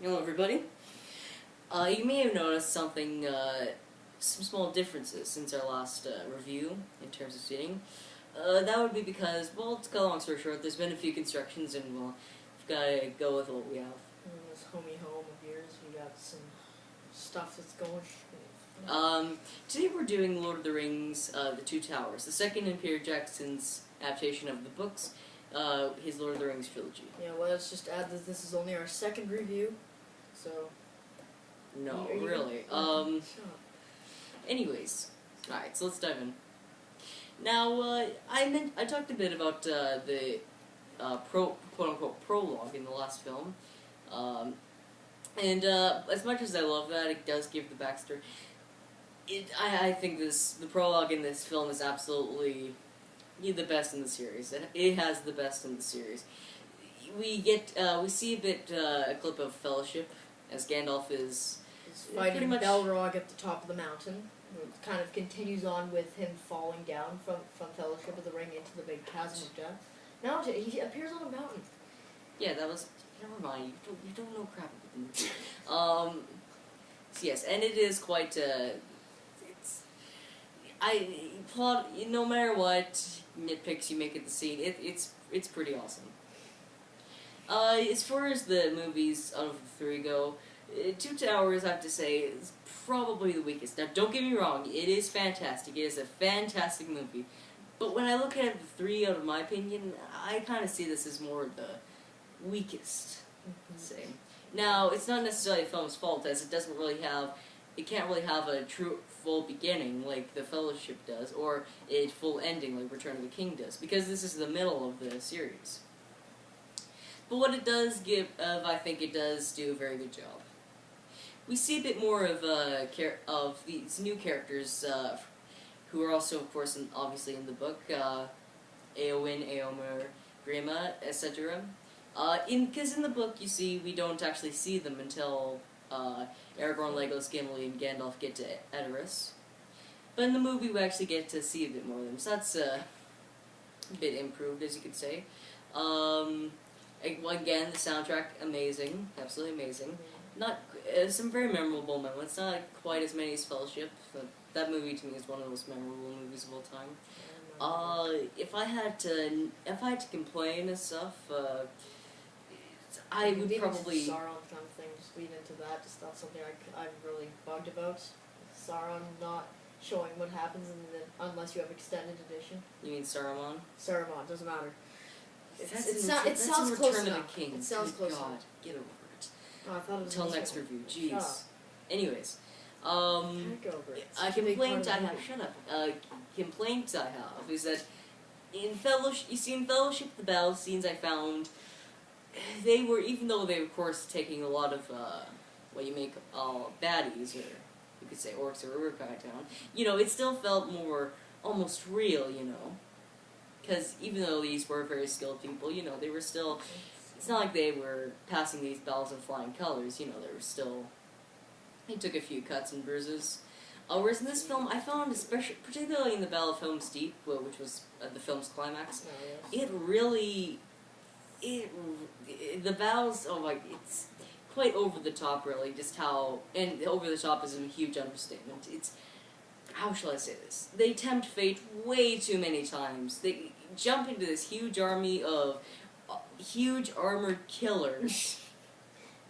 Hello, everybody. You may have noticed something, some small differences since our last review in terms of seating. That would be because, well, to cut a long story short, there's been a few constructions, and well, we've got to go with what we have. In this homey home of yours, we got some stuff that's going. Today we're doing Lord of the Rings, The Two Towers, the second in Peter Jackson's adaptation of the books, his Lord of the Rings trilogy. Yeah, well, let's just add that this is only our second review, so. No, Are you really. Anyways, alright, so let's dive in. Now, I talked a bit about the quote-unquote prologue in the last film, and as much as I love that, it does give the backstory. I think the prologue in this film is absolutely the best in the series. It has the best in the series. We see a clip of Fellowship as Gandalf is fighting pretty much Balrog at the top of the mountain. It kind of continues on with him falling down from Fellowship of the Ring into the big chasm of death. Now he appears on a mountain. Yeah, that was. Never mind. You don't know crap about the movie. So yes, and it is quite. No matter what nitpicks you make at the scene, it's pretty awesome. As far as the movies out of the three go, Two Towers, I have to say, is probably the weakest. Now, don't get me wrong, it is fantastic. It is a fantastic movie. But when I look at the three, out of my opinion, I kind of see this as more the weakest. Say. Now, it's not necessarily the film's fault, as it can't really have a true full beginning like The Fellowship does, or a full ending like Return of the King does, because this is the middle of the series. But what it does give, I think it does do a very good job. We see a bit more of these new characters, who are also, of course, obviously in the book, Éowyn, Éomer, Grima, etc. Because in the book, you see, we don't actually see them until Aragorn, Legolas, Gimli, and Gandalf get to Edoras. But in the movie, we actually get to see a bit more of them, so that's a bit improved, as you could say. Again, the soundtrack, amazing, absolutely amazing. Not some very memorable moments, not quite as many as Fellowship, but that movie to me is one of the most memorable movies of all time. If I had to complain and stuff, I would probably. Sauron kind of thing, just lead into that. Just not something I'm really bugged about. Sauron not showing what happens unless you have extended edition. You mean Saruman? Saruman, doesn't matter. It sounds close enough. It sounds close enough. Get over it. Oh, I thought it was Until next review. Jeez. Shut up. Anyways, a complaint I have. Shut up. Complaint I have is that in Fellowship, in Fellowship, the battle scenes I found, they were, even though they were, of course, taking a lot of what you make baddies, or you could say orcs or Uruk-hai town. It still felt more almost real. Because even though these were very skilled people, they were still. It's not like they were passing these battles in flying colors. They were still. They took a few cuts and bruises. Whereas in this film, I found, particularly in the Battle of Helm's Deep, which was the film's climax, it really. The battles, it's quite over the top, really. Just how, and over the top is a huge understatement. How shall I say this? They tempt fate way too many times. They jump into this huge army of huge armored killers.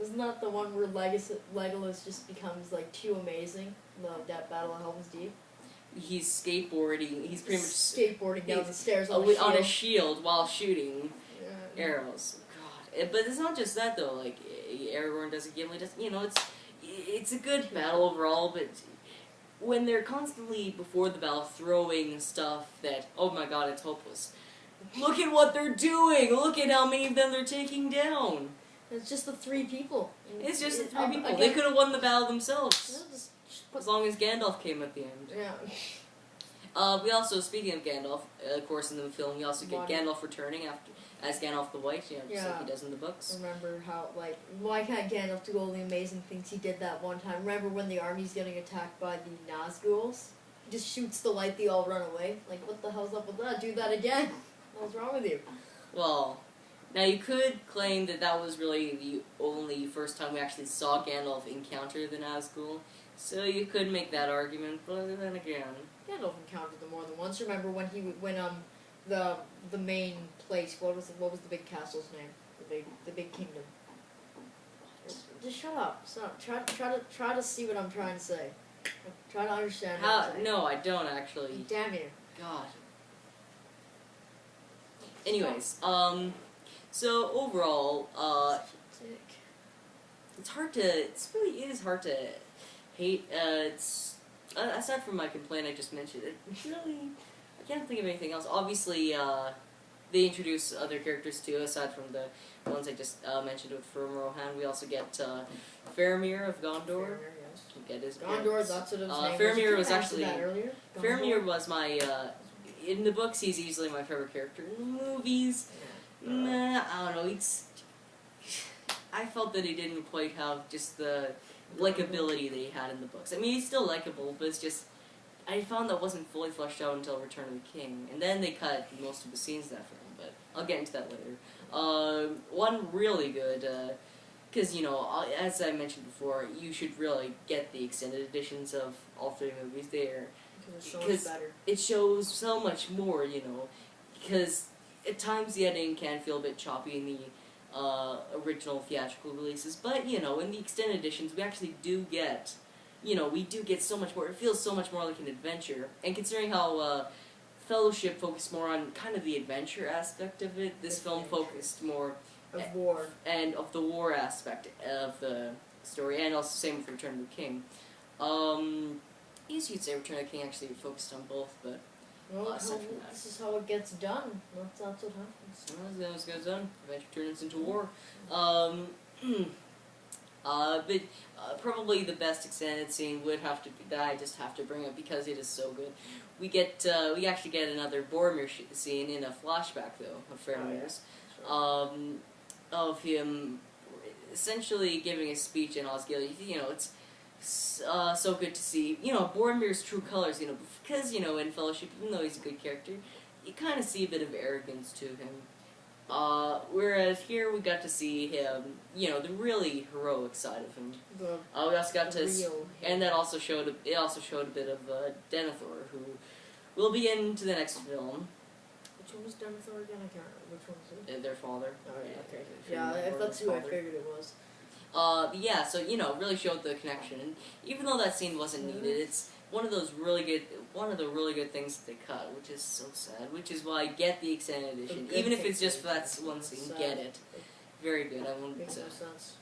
Isn't that the one where Legolas just becomes too amazing? That Battle of Helm's Deep. He's skateboarding. He's pretty much skateboarding down the stairs on a shield while shooting arrows. God, but it's not just that though. Aragorn does it, Gimli does. It's a good battle overall, but when they're constantly before the battle throwing stuff that, oh my god, it's hopeless. Look at what they're doing! Look at how many of them they're taking down! It's just the three people. It's just the three people. They could have won the battle themselves. As long as Gandalf came at the end. Yeah. We also, speaking of Gandalf, of course in the film, we also get Gandalf returning as Gandalf the White, just like he does in the books. Remember how, why can't Gandalf do all the amazing things he did that one time? Remember when the army's getting attacked by the Nazguls? He just shoots the light, they all run away. What the hell's up with that? Do that again. What's wrong with you? Well, Now, you could claim that that was really the only first time we actually saw Gandalf encounter the Nazgul, so you could make that argument, but then again... Gandalf encountered them more than once. Remember when the main place, what was the big castle's name? The big kingdom. Just shut up. Stop. Try to see what I'm trying to say. Try to understand what I'm saying. No, I don't actually. Damn you. God. Anyways, so overall, it's hard to, it is hard to hate, it's, aside from my complaint I just mentioned, it's really, I can't think of anything else. Obviously, they introduce other characters too, aside from the ones I just mentioned with Rohan. We also get Faramir of Gondor. Faramir, yes. We get his Gondor, that's what his name Faramir was actually, Faramir was my, in the books he's easily my favorite character. In the movies, nah, I don't know, I felt that he didn't quite have just the likability that he had in the books. I mean, he's still likable, but it's just, I found that wasn't fully fleshed out until Return of the King, and then they cut most of the scenes of that film, but I'll get into that later. One really good, because, you know, as I mentioned before, you should really get the extended editions of all three movies there. Because it shows so much more, you know, because at times the editing can feel a bit choppy in the original theatrical releases, but, you know, in the extended editions we actually do get, you know, we do get so much more. It feels so much more like an adventure, and considering how Fellowship focused more on kind of the adventure aspect of it, this film focused more of war and of the war aspect of the story, and also same with Return of the King. I guess you'd say Return of the King actually focused on both, but well, this is how it gets done. That's what happens. Well, that's what done. Adventure turns into war. But probably the best extended scene would have to be that I just have to bring up because it is so good. We actually get another Boromir scene in a flashback though of Faramir's, of him essentially giving a speech in Osgiliath. You know, it's so good to see, you know, Boromir's true colors, you know, because, you know, in Fellowship, even though he's a good character, you kind of see a bit of arrogance to him. Whereas here we got to see him, you know, the really heroic side of him. We also got to, and that also showed, it also showed a bit of Denethor, who will be into the next film. Which one was Denethor again? I can't remember. Which one was it? Their father. Oh, yeah, okay. Yeah, that's who I figured it was. Yeah, so, you know, really showed the connection, and even though that scene wasn't needed, it's one of the really good things that they cut, which is so sad, which is why I get the extended edition, even if it's just for that one scene, get it. Very good, I won't Makes no sense.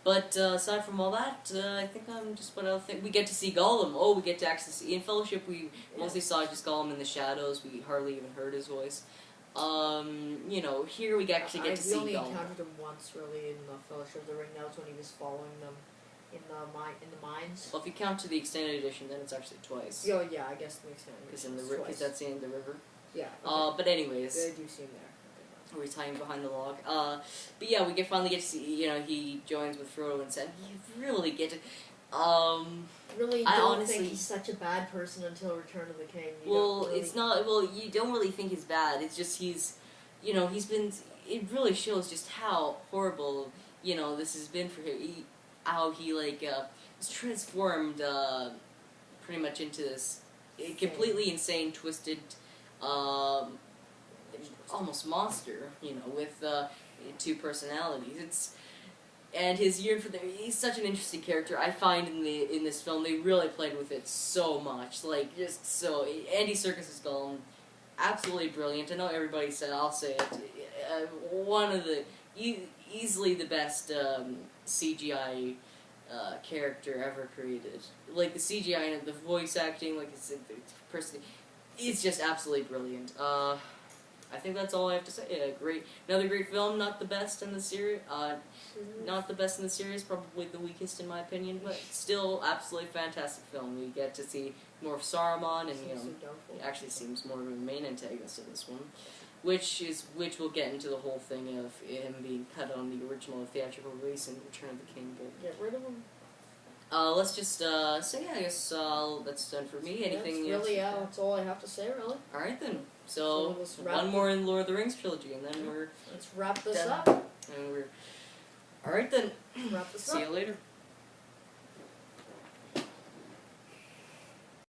But, aside from all that, I think I'm just what I think. We get to see Gollum. Oh, we get to actually see, in Fellowship we mostly saw just Gollum in the shadows, we hardly even heard his voice. You know, here we actually get to see Gollum. We only encountered him once, really, in the Fellowship of the Ring. That was when he was following them in the mines. Well, if you count to the extended edition, then it's actually twice. Oh, yeah, I guess the extended edition. Because that's in the river. Yeah. Okay. But anyways. They do seem there. We're tying behind the log. But yeah, we finally get to see, you know, he joins with Frodo and Sam. You really get to, really don't think he's such a bad person until Return of the King. It's not, you don't really think he's bad. It's just you know, it really shows just how horrible, you know, this has been for him. How he, like, was transformed, pretty much into this completely insane, twisted, almost monster, you know, with two personalities. And his yearn for he's such an interesting character. I find in this film they really played with it so much, like just so. Andy Serkis' Gollum, absolutely brilliant. I know everybody said, I'll say it, one of the easily the best CGI character ever created. Like the CGI and the voice acting, like the person, it's just absolutely brilliant. I think that's all I have to say. Another great film. Not the best in the series. Probably the weakest in my opinion, but still absolutely fantastic film. We get to see more of Saruman, and you know, he actually seems more of a main antagonist in this one, which we'll get into the whole thing of him being cut on the original theatrical release in Return of the King. But get rid of him. Let's just say, I guess that's done for me. Anything else? Really, that's all I have to say, really. All right then. So let's one more in Lord of the Rings trilogy, and then we're let's wrap this done. up. And we're all right then. Wrap this See up. you later.